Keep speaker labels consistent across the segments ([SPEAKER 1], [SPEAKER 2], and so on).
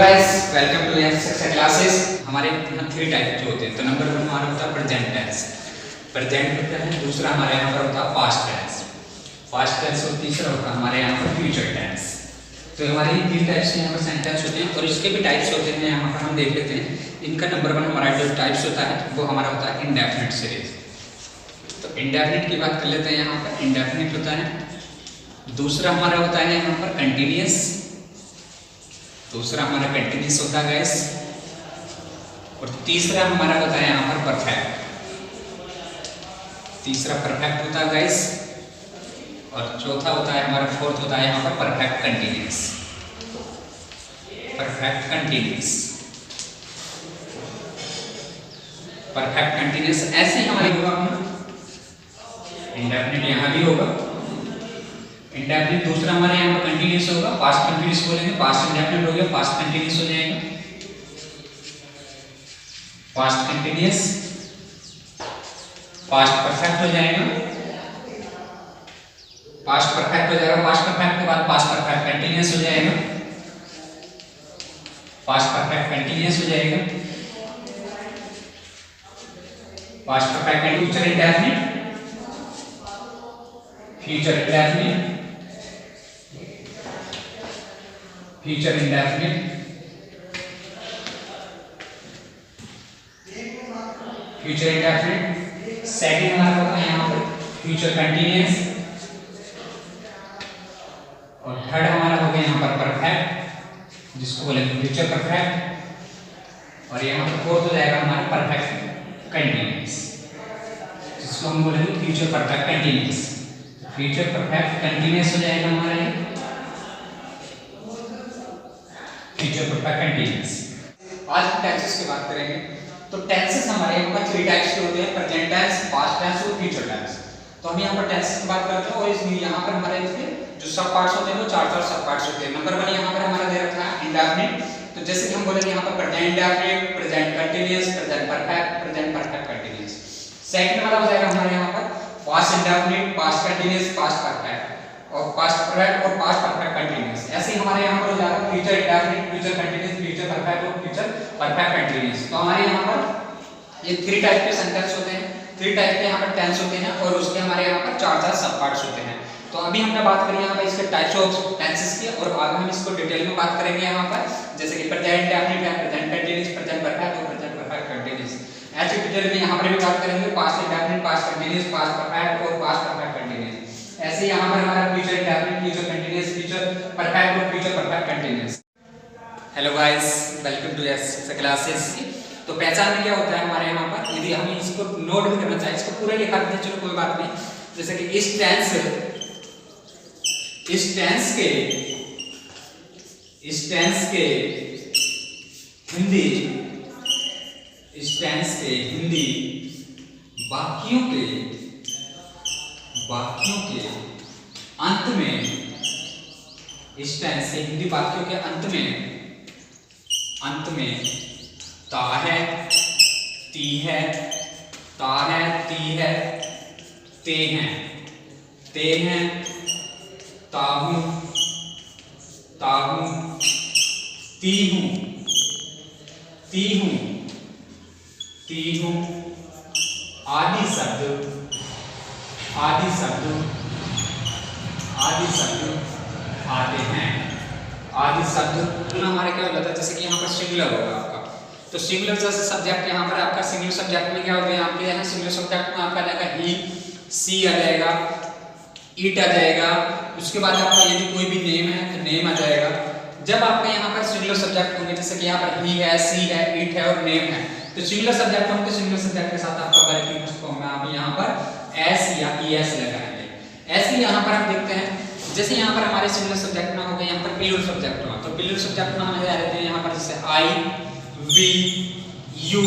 [SPEAKER 1] Guys, welcome to access classes. हमारे यहाँ 3 type के होते हैं। तो नंबर 1 हमारा होता है प्रेजेंट टेंस, प्रेजेंट होता है। दूसरा हमारे यहाँ पर होता है पास्ट टेंस, पास्ट टेंस। और तीसरा होता है हमारे यहाँ पर फ्यूचर टेंस। तो हमारे 3 टाइप्स के यहाँ पर सेंटेंस होते हैं और इसके भी टाइप्स होते हैं। यहाँ पर हम देख लेते हैं। इनका नंबर 1 हमारा जो टाइप्स होता है वो हमारा होता है इंडेफिनिट सीरीज। तो इंडेफिनिट की बात कर लेते हैं। यहाँ पर इंडेफिनिट होता है। दूसरा हमारा होता है यहाँ पर कंटिन्यूअस, दूसरा हमारा कंटिन्यूअस होता है गाइस। और तीसरा हमारा होता है यहाँ पर परफेक्ट, तीसरा परफेक्ट होता है गाइस। और चौथा होता है हमारा फोर्थ होता है यहाँ पर perfect continuous, perfect continuous, perfect continuous. ऐसे ही हमारे होगा इंडेफिनिट, यहाँ भी होगा इंडेफिनिट। दूसरा हमारे यहाँ पर कंटिन्यूअस होगा, पास्ट कंटिन्यूअस बोलेंगे, पास्ट इंडेफिनिट हो गया, पास्ट कंटिन्यूअस हो जाएगा, पास्ट कंटिन्यूअस, पास्ट परफेक्ट हो जाएगा, पास्ट परफेक्ट हो जाएगा। पास्ट परफेक्ट के बाद पास्ट परफेक्ट कंटिन्यूअस हो जाएगा, पास्ट परफेक्ट कंटिन्यूअस हो जाएगा, past perfect future indefinite, future indefinite, future indefinite, future indefinite. Second हमारा होगा यहाँ पर फ्यूचर कंटिन्यूअस। और थर्ड हमारा हो गया यहाँ पर परफेक्ट, जिसको बोलेंगे फ्यूचर परफेक्ट। और यहाँ पर फोर्थ हो जाएगा हमारा परफेक्ट कंटिन्यूअस, जिसको हम बोलेंगे future perfect continuous. Future perfect continuous हो जाएगा हमारा ये फ्यूचर परफेक्ट कंटिन्यूअस। आज हम टेंसेस की बात करेंगे। तो टेंसेस हमारे यहाँ पर 3 टाइप्स के होते हैं, प्रेजेंट टेंस, पास्ट टेंस और फ्यूचर टेंस। तो हम यहाँ पर टेंसेस की बात करते हैं और इसमें यहाँ पर हमारे इसके जो सब पार्ट्स होते हैं वो 4 सब पार्ट्स होते हैं। नंबर 1 यहाँ पर हमारा दे रखा है इंडेफिनिट। तो जैसे कि हम बोलेंगे यहाँ पर present indefinite, present continuous, present perfect, present perfect continuous. Second वाला हो जाएगा हमारे यहाँ पर past indefinite, past continuous, past perfect और पास्ट परफेक्ट और पास्ट परफेक्ट कंटिन्यूअस। ऐसे ही हमारे यहाँ पर हो जाएगा future indefinite, future continuous, future perfect और फ्यूचर परफेक्ट कंटिन्यूअस। तो हमारे यहाँ पर ये 3 टाइप के सेंटेंस होते हैं, 3 टाइप के यहाँ पर टेंस होते हैं और उसके हमारे यहाँ पर 4 सब पार्ट्स होते हैं। तो अभी हमने बात करी यहाँ पर इसके टाइप्स ऑफ टेंसेस की और आगे हम इसको डिटेल में बात करेंगे यहाँ पर। जैसे कि प्रेजेंट इंडेफिनिट है, प्रेजेंट कंटिन्यूअस, प्रेजेंट परफेक्ट और प्रेजेंट परफेक्ट कंटिन्यूअस। ऐसे डिटेल में यहाँ पर भी बात करेंगे past indefinite, past continuous, past perfect और पास्ट परफेक्ट कंटिन्यूअस। ऐसे यहाँ पर हमारा future indefinite, future continuous, future perfect और future perfect continuous. Hello guys, welcome to access classes. तो पहचान में क्या होता है हमारे यहाँ पर, यदि हम इसको नोट भी करना चाहें, इसको पूरा लिखा देते हैं, चलो कोई बात नहीं। जैसे कि इस टेंस के हिंदी, इस टेंस के हिंदी वाक्यों के अंत में, इस टेंस से हिंदी वाक्यों के अंत में ता है, ती है, ता है, ती है, ते हैं, ता हूं, ती हूं, आदि शब्द आते हैं। आदि शब्द हमारे क्या होता है, जैसे कि यहाँ पर सिंगुलर होगा आपका। तो सिंगुलर जैसे सब्जेक्ट यहाँ पर आपका सिंगुलर सब्जेक्ट में क्या होते हैं, आपके यहाँ सिंगुलर सब्जेक्ट में आपका आ जाएगा ही, सी आ जाएगा, इट आ जाएगा। उसके बाद आपका यदि कोई भी नेम है तो नेम आ जाएगा। जब आपके यहाँ पर सिंगुलर सब्जेक्ट होंगे, जैसे कि यहाँ पर ही है, सी है, इट है और नेम है, तो सिंगुलर सब्जेक्ट होंगे, सिंगुलर सब्जेक्ट के साथ आपका वर्किंग फॉर्म में आप यहाँ पर एस या ईएस लगाएंगे। ऐसे यहाँ पर हम देखते हैं, जैसे यहाँ पर हमारे सिंगुलर सब्जेक्ट में हो गए, यहाँ पर प्लूरल सब्जेक्ट हुआ। तो प्लूरल सब्जेक्ट में हम रहते हैं यहाँ पर जैसे आई, वी, यू,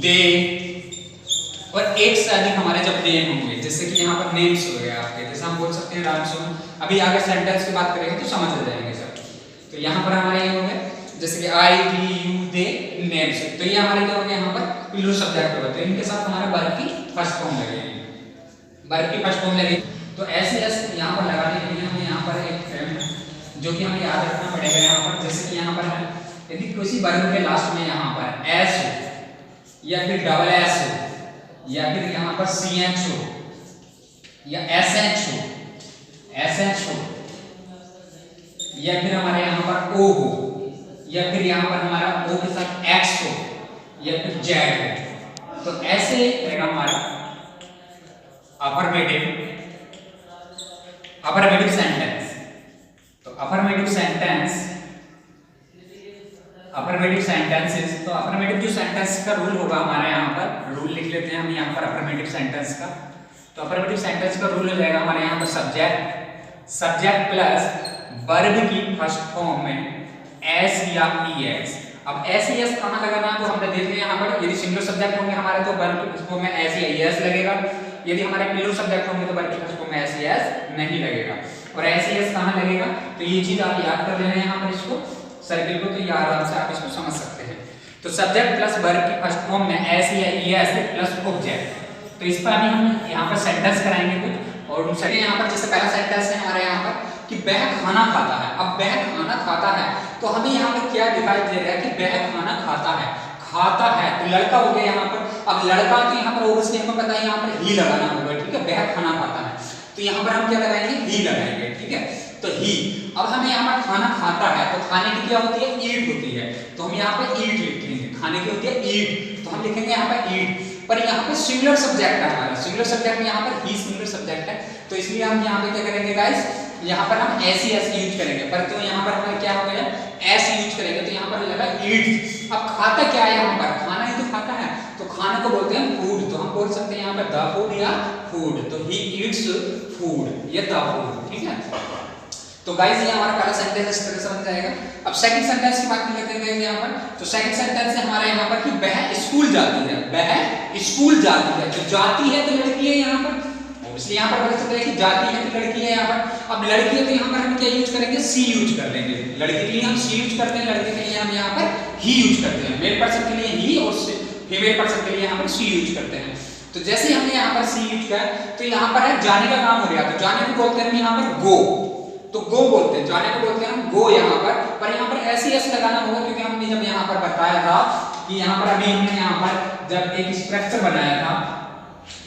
[SPEAKER 1] दे और एक से अधिक हमारे जब नेम होंगे, जैसे कि यहाँ पर नेम्स हो गए आपके, जैसे हम बोल सकते हैं राम सुमन। अभी आगे सेंटेंस की बात करेंगे तो समझ आ जाएंगे सब। तो यहाँ पर हमारे ये हो गए जैसे कि आई, वी, यू, दे, नेम्स। तो ये हमारे क्या हो गया यहाँ पर प्लूरल सब्जेक्ट हो गए। तो इनके साथ हमारा वर्ब की फर्स्ट फॉर्म लगेगी, वर्ब की फर्स्ट फॉर्म लगेगी। तो ऐसे ऐसे यहाँ पर लगाने के लिए हमें यहाँ पर एक जो कि हमें याद रखना पड़ेगा यहाँ पर। जैसे कि यहाँ पर है, यदि किसी वर्ग के लास्ट में यहाँ पर एस हो या फिर डबल एस हो या फिर यहाँ पर सी एच हो या एस एच हो या फिर हमारे यहाँ पर ओ हो या फिर यहाँ पर हमारा ओ के साथ एक्स हो या फिर जेड हो, तो ऐसे रहेगा हमारा अफर्मेटिव सेंटेंस। तो अफर्मेटिव सेंटेंसेस, तो अफर्मेटिव जो सेंटेंस का रूल होगा हमारे यहाँ पर, रूल लिख लेते हैं हम यहाँ पर अफर्मेटिव सेंटेंस का। तो अफर्मेटिव सेंटेंस का रूल हो जाएगा हमारे यहाँ पर सब्जेक्ट प्लस वर्ब की फर्स्ट फॉर्म में एस या ईएस। अब एस ईएस कहाँ लगाना है तो हमने देख लिया यहाँ पर, यदि सिंगुलर सब्जेक्ट होंगे हमारे तो वर्ब की फर्स्ट फॉर्म में एस या ईएस लगेगा, यदि हमारे प्लूरल सब्जेक्ट होंगे तो वर्ब की फर्स्ट फॉर्म में एस ईएस नहीं लगेगा। और एस ईएस कहाँ लगेगा तो ये चीज आप याद कर लेना है यहाँ पर इसको सर्किल को, तो ये आराम से आप इसको समझ सकते हैं। तो सब्जेक्ट प्लस वर्ब की फर्स्ट फॉर्म में एस या ईएस प्लस ऑब्जेक्ट। तो इस पर अभी हम यहाँ पर सेंटेंस कराएंगे कुछ, और उनसे यहाँ पर जैसे पहला सेंटेंस है हमारे यहाँ पर कि वह खाना खाता है। अब वह खाना खाता है तो हमें यहाँ पर क्या दिखाई दे रहा है कि वह खाना खाता है तो लड़का हो गया यहाँ पर। अब लड़का तो यहाँ पर ओब्वियसली हमें पता है यहाँ पर ही लगाना होगा, ठीक है, वह खाना खाता है तो यहाँ पर हम क्या लगाएंगे, ही लगाएंगे, ठीक है। तो ही, अब हमें यहाँ पर खाना खाता है तो खाने की क्या होती है, ईट होती है, तो हम यहाँ पे ईट लिखेंगे, खाने की होती है ईट, तो हम लिखेंगे यहाँ पर ईट। पर यहाँ पे सिंगुलर सब्जेक्ट है हमारा, सिंगुलर सब्जेक्ट में यहाँ पर ही सिंगुलर सब्जेक्ट है, तो इसलिए हम यहाँ पे क्या करेंगे गाइस, यहाँ पर हम ऐसी यूज करेंगे। पर तो यहाँ पर हमारा क्या हो गया, एस यूज करेंगे तो यहाँ पर हो जाएगा ईट। अब खाता क्या है यहाँ पर, खाना ही तो खाता है, तो खाने को बोलते हैं फूड, तो हम बोल सकते हैं यहाँ पर द फूड या फूड, तो ही ईट्स फूड या द फूड, ठीक है। तो गाइस ये हमारा पहला सेंटेंस इस तरह से बन जाएगा। अब सेकंड सेंटेंस की बात कर लेते हैं यहाँ पर। तो सेकंड सेंटेंस है हमारा यहाँ पर कि वह स्कूल जाती है, वह स्कूल जाती है। तो जाती है तो लड़की है यहाँ पर, इसलिए यहाँ पर पता चलता है कि जाती है तो लड़की है यहाँ पर। अब लड़की है तो यहाँ पर हम क्या यूज करेंगे, सी यूज कर लेंगे। लड़की के लिए हम सी यूज करते हैं, लड़के के लिए हम यहाँ पर ही यूज करते हैं। मेल पर्सन के लिए ही और फीमेल पर्सन के लिए यहाँ पर सी यूज करते हैं। तो जैसे हमने यहाँ पर सी यूज किया तो यहाँ पर है जाने का काम हो गया, तो जाने को बोलते हैं हम यहाँ पर गो, तो गो बोलते हैं, जाने को बोलते हैं हम गो यहाँ पर यहाँ पर ऐसी एस लगाना होगा क्योंकि हमने जब यहाँ पर बताया था कि यहाँ पर अभी हमने यहाँ पर जब एक स्ट्रक्चर बनाया था,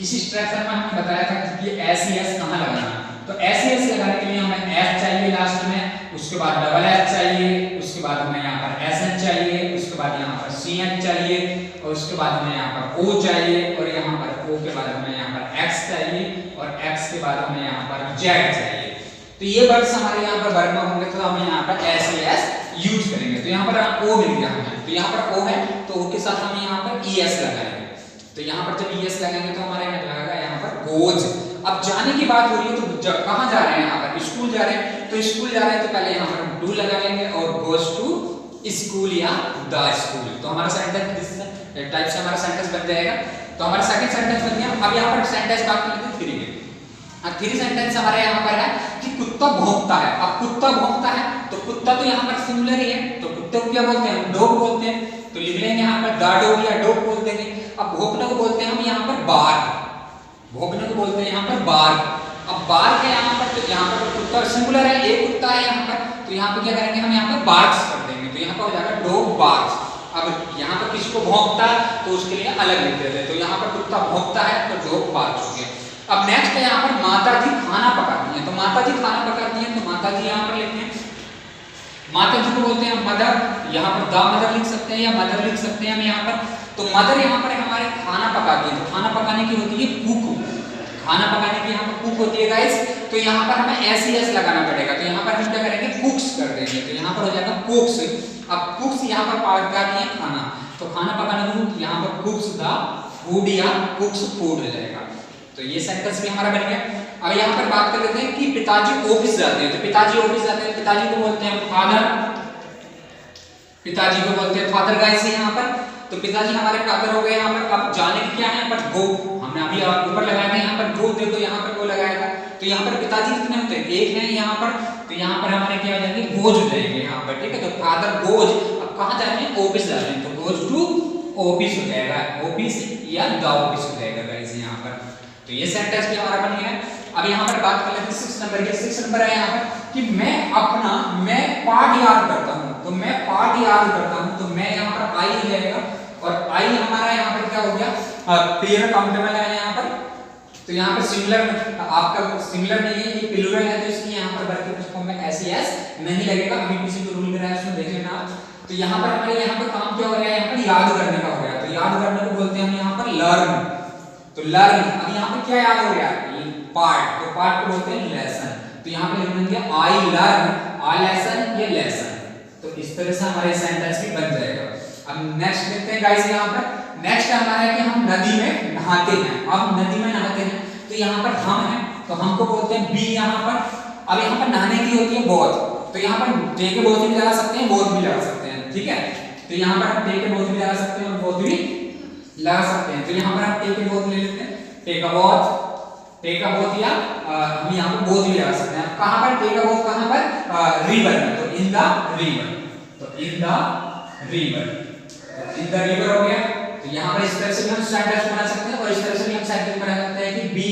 [SPEAKER 1] इस स्ट्रक्चर में हमने बताया था कि ऐसी एस कहाँ लगाना है। तो ऐसी एस लगाने के लिए हमें एफ चाहिए लास्ट में, उसके बाद डबल एच चाहिए, उसके बाद हमें यहाँ पर एस एच चाहिए, उसके बाद यहाँ पर सी एच चाहिए, और उसके बाद हमें यहाँ पर ओ चाहिए, और यहाँ पर ओ के बाद हमें यहाँ पर एक्स चाहिए, और एक्स के बाद हमें यहाँ पर जेड चाहिए। तो ये वर्ड्स हमारे यहाँ पर वर्ड में होंगे तो हम यहाँ पर एस यूज करेंगे। तो यहाँ पर ओ मिल गया हमें, तो यहाँ पर ओ है तो ओ के साथ हम यहाँ पर ई एस लगाएंगे। तो यहाँ पर जब ई एस लगाएंगे तो हमारे यहाँ लगेगा यहाँ पर गोज। अब जाने की बात हो रही है तो कहाँ जा रहे हैं, यहाँ पर स्कूल जा रहे हैं, तो स्कूल जा रहे हैं तो पहले यहाँ पर डू लगा लेंगे और गोज टू स्कूल या द स्कूल। तो हमारा सेंटेंस इस टाइप से हमारा सेंटेंस बन जाएगा। तो हमारा सेकंड सेंटेंस बन गया। अब यहाँ पर सेंटेंस बात कर लेते हैं थ्री के। थ्री सेंटेंस हमारे यहाँ पर है कि कुत्ता भौंकता है। अब कुत्ता भौंकता है तो कुत्ता तो यहाँ पर सिंगुलर ही है, तो कुत्ते को क्या बोलते हैं, डॉग बोलते हैं, तो लिख लेंगे यहाँ पर द डॉग या डॉग बोल देंगे। अब भौंकने को बोलते हैं हम यहाँ पर बार्क, भौंकने को बोलते हैं यहाँ पर बार्क। अब बार्क है यहाँ पर, तो यहाँ पर कुत्ता सिंगुलर है, एक कुत्ता है यहाँ पर, तो यहाँ पर क्या करेंगे हम यहाँ पर बार्क्स कर देंगे, तो यहाँ पर हो जाएगा डॉग बार्क्स। अब यहाँ पर किसी को भौंकता है तो उसके लिए अलग लिख देते हैं, तो यहाँ पर कुत्ता भौंकता है तो डॉग बार्क्स हो गया। अब नेक्स्ट है यहाँ पर माता जी खाना पकाती हैं। तो माता जी खाना पकाती हैं तो माता जी यहाँ पर लिखते हैं, माता जी को बोलते हैं मदर, यहाँ पर द मदर लिख सकते हैं या मदर लिख सकते हैं हम यहाँ पर। तो मदर यहाँ पर हमारे खाना पकाती है, तो खाना पकाने की होती है कुक, खाना पकाने की यहाँ पर कुक होती है गाइस। तो यहाँ पर हमें एस लगाना पड़ेगा, तो यहाँ पर हम क्या करेंगे कुक्स कर देंगे, तो यहाँ पर हो जाएगा कुक्स। अब कुक्स यहाँ पर पकाती है खाना, तो खाना पकाने को यहाँ पर कुक्स द फूड या कुक्स फूड हो जाएगा। तो ये सेंटेंस भी हमारा बन गया। अब यहाँ पर बात कर लेते हैं कि पिताजी ऑफिस जाते हैं। तो पिताजी ऑफिस जाते हैं, पिताजी को बोलते हैं फादर, पिताजी को बोलते हैं फादर गाइस यहाँ पर। तो पिताजी हमारे फादर हो गए यहाँ पर। अब जाने की क्या है यहाँ पर गो, हमने अभी ऊपर लगाया था यहाँ पर गो, देखो यहाँ पर गो लगाया था। तो यहाँ पर पिताजी कितने होते हैं, एक है यहाँ पर, तो यहाँ पर हमारे क्या हो जाएंगे गोज हो जाएंगे यहाँ पर, ठीक है। तो फादर गोज, अब कहाँ जा रहे हैं, ऑफिस जा रहे हैं, तो गोज टू ऑफिस हो जाएगा, ऑफिस या द ऑफिस हो जाएगा गाइस यहाँ पर। तो ये सेंटेंस भी हमारा बन गया है। अब यहाँ पर बात कर लेते हैं 6 नंबर की। 6 नंबर है यहाँ पर कि मैं पार्ट याद करता हूँ। तो मैं पार्ट याद करता हूँ, तो मैं यहाँ पर आई हो जाएगा, और आई हमारा यहाँ पर क्या हो गया, पेयर काउंटेबल है यहाँ पर। तो यहाँ पर सिंगुलर आपका सिंगुलर नहीं है, ये प्लूरल है, तो इसलिए यहाँ पर वर्ब के फॉर्म में एस नहीं लगेगा। अभी पीछे जो रूल में है उसमें देख लेना आप। तो यहाँ पर हमारे यहाँ पर काम क्या हो रहा है, यहाँ पर याद करने का हो रहा है। तो याद करने को बोलते हैं हम यहाँ पर लर्न। तो लर्न, अब यहाँ पर क्या याद हो रहा है, पार्ट। तो पार्ट को बोलते हैं लेसन। तो यहाँ पे लिख देंगे आई लर्न आ लेसन, ये लेसन। तो इस तरह से हमारे सेंटेंस भी बन जाएगा। अब नेक्स्ट देखते हैं गाइस, यहाँ पर नेक्स्ट हमारा है कि हम नदी में नहाते हैं। अब नदी में नहाते हैं, तो यहाँ पर हम है, तो हमको बोलते हैं बी यहाँ पर। अब यहाँ पर नहाने की होती है बोथ, तो यहाँ पर टेक बोथ भी लगा सकते हैं, बोथ भी लगा सकते हैं, ठीक है। तो यहाँ पर हम टेक बोथ भी लगा सकते हैं और बोथ भी लगा सकते हैं। तो यहाँ पर हम टेक बोथ ले लेते हैं, टेक अ बोथ या हम यहाँ पर बोथ भी लगा सकते हैं। कहाँ पर टेक अ बोथ, कहाँ पर, रिवर में। तो इन द रिवर, तो इन द रिवर हो गया। तो यहाँ पर इस तरह से भी हम सेंटेंस बना सकते हैं, और इस तरह से भी हम सेंटेंस बना सकते हैं कि be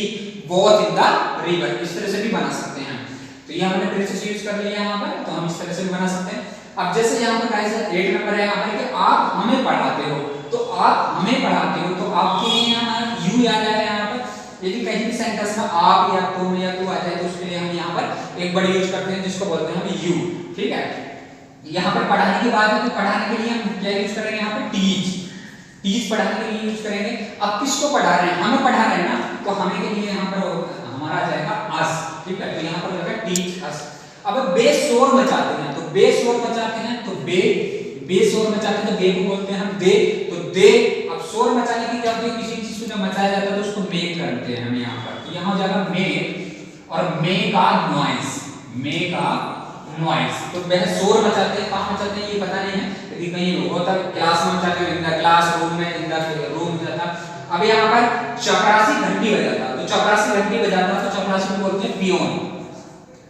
[SPEAKER 1] both in the river, इस तरह से भी बना सकते हैं। तो ये हमने प्रीफिक्स यूज कर लिया यहाँ पर, तो हम इस तरह से भी बना सकते हैं। अब जैसे यहाँ पर गाइस 8 नंबर है यहाँ पर कि आप हमें पढ़ाते हो, तो आप हमें पढ़ाते हो, तो आपके लिए यहाँ यू याद आएगा यहाँ पर। यदि कहीं भी सेंटेंस में आप या तुम या तू आ जाए, तो उसके लिए हम यहाँ पर एक वर्ड यूज करते हैं जिसको बोलते हैं हम यू, ठीक है। यहाँ पर पढ़ाने की बात है, तो पढ़ाने के लिए हम क्या यूज करेंगे यहाँ पर, टीच पढ़ाने के लिए यूज करेंगे। अब किसको पढ़ा रहे हैं, हमें पढ़ा रहे हैं ना, तो हमें के लिए यहाँ पर हमारा आ जाएगा अस, ठीक है। तो यहाँ पर होगा टीच अस। अब बेशोर मचाते हैं, तो बेशोर मचाते हैं, तो बेशोर मचाते हैं, तो बे को बोलते हैं हम दे। तो दे, अब शोर मचाने की क्या होती है, किसी चीज को जब मचाया जाता है तो उसको मेक करते हैं हम यहाँ पर। तो यहाँ हो जाएगा मेक, और मेक का नॉइस, मेक का नॉइस। तो वह शोर मचाते हैं, कहाँ मचाते हैं ये पता नहीं है, यदि कहीं होता क्लास में मचाते हैं, इन द क्लासरूम में, इन द रूम जाता। अब यहाँ पर चपरासी घंटी बजाता, तो चपरासी घंटी बजाता, तो चपरासी को बोलते हैं पियोन।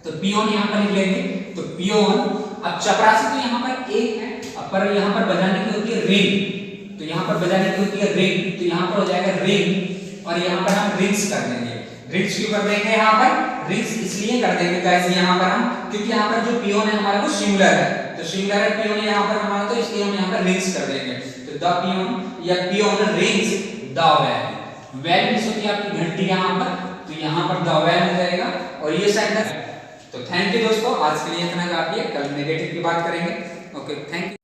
[SPEAKER 1] तो पियोन यहाँ पर लिख लेंगे, तो पियोन। अब चपरासी तो यहाँ पर एक है, पर यहाँ पर बजाने की होती है रिंग, तो यहाँ पर बजाने की होती है रिंग, तो यहाँ पर हो जाएगा रिंग, और यहाँ पर हम रिंग्स कर देंगे। रिंग्स क्यों कर देंगे यहाँ पर, रिंग्स इसलिए कर देंगे गाइस यहाँ पर हम, क्योंकि यहाँ पर जो पियोन है हमारा वो सिंगुलर है, तो सिंगुलर है पियोन यहाँ पर हमारा, तो इसलिए हम यहाँ पर रिंग्स कर देंगे। तो द पियोन या peon rings the bell. Bell means होती है आपकी घंटी यहाँ पर, तो यहाँ पर द बेल हो जाएगा, और ये सेंटेंस। तो थैंक यू दोस्तों, आज के लिए इतना काफी है, कल नेगेटिव की बात करेंगे। Okay, thank you.